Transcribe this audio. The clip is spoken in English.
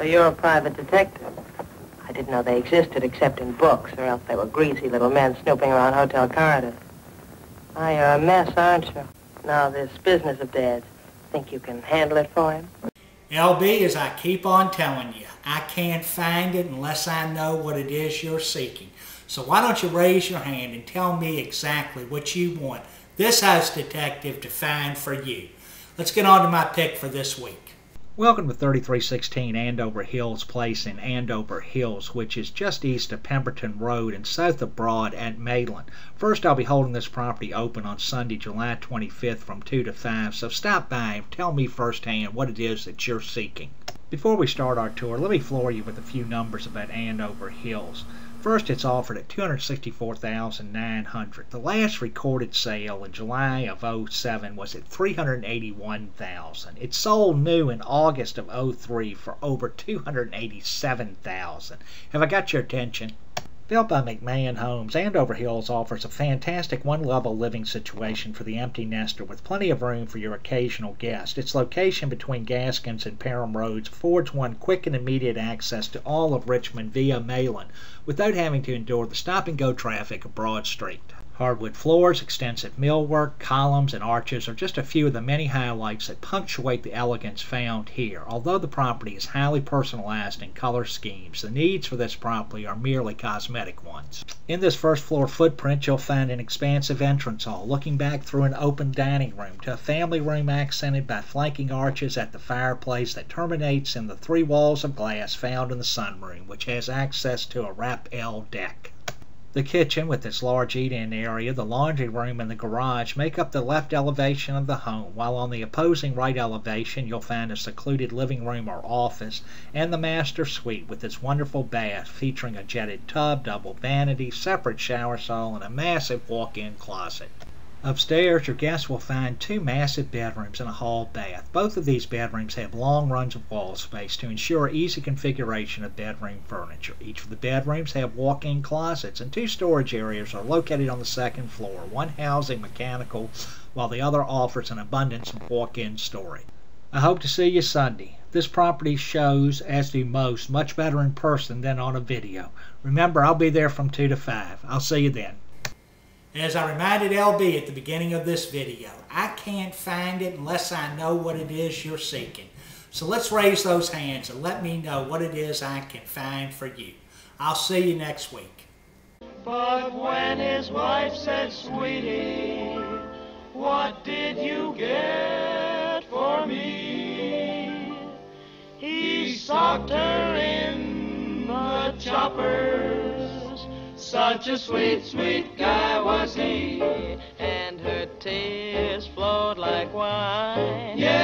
you're a private detective. I didn't know they existed except in books, or else they were greasy little men snooping around hotel corridors. Ah, you're a mess, aren't you? Now, this business of Dad's, think you can handle it for him? LB, as I keep on telling you, I can't find it unless I know what it is you're seeking. So why don't you raise your hand and tell me exactly what you want this house detective to find for you. Let's get on to my pick for this week. Welcome to 3316 Andover Hills Place in Andover Hills, which is just east of Pemberton Road and south of Broad at Mayland. First, I'll be holding this property open on Sunday, July 25th from 2 to 5, so stop by and tell me firsthand what it is that you're seeking. Before we start our tour, let me floor you with a few numbers about Andover Hills. First, it's offered at $264,900. The last recorded sale in July of 07 was at $381,000. It sold new in August of 03 for over $287,000. Have I got your attention? Built by McMahon Homes, Andover Hills offers a fantastic one-level living situation for the empty nester with plenty of room for your occasional guest. Its location between Gaskins and Parham Roads affords one quick and immediate access to all of Richmond via Mayland without having to endure the stop-and-go traffic of Broad Street. Hardwood floors, extensive millwork, columns, and arches are just a few of the many highlights that punctuate the elegance found here. Although the property is highly personalized in color schemes, the needs for this property are merely cosmetic ones. In this first floor footprint, you'll find an expansive entrance hall looking back through an open dining room to a family room accented by flanking arches at the fireplace that terminates in the 3 walls of glass found in the sunroom, which has access to a Rappel deck. The kitchen, with its large eat-in area, the laundry room, and the garage make up the left elevation of the home, while on the opposing right elevation you'll find a secluded living room or office, and the master suite with its wonderful bath featuring a jetted tub, double vanity, separate shower stall, and a massive walk-in closet. Upstairs, your guests will find 2 massive bedrooms and a hall bath. Both of these bedrooms have long runs of wall space to ensure easy configuration of bedroom furniture. Each of the bedrooms have walk-in closets, and 2 storage areas are located on the 2nd floor, one housing mechanical, while the other offers an abundance of walk-in storage. I hope to see you Sunday. This property shows, as do most, much better in person than on a video. Remember, I'll be there from 2 to 5. I'll see you then. As I reminded LB at the beginning of this video, I can't find it unless I know what it is you're seeking. So let's raise those hands and let me know what it is I can find for you. I'll see you next week. But when his wife said, "Sweetie, what did you get for me?" he socked her in the choppers. Such a sweet, sweet guy was he, and her tears flowed like wine. Yeah.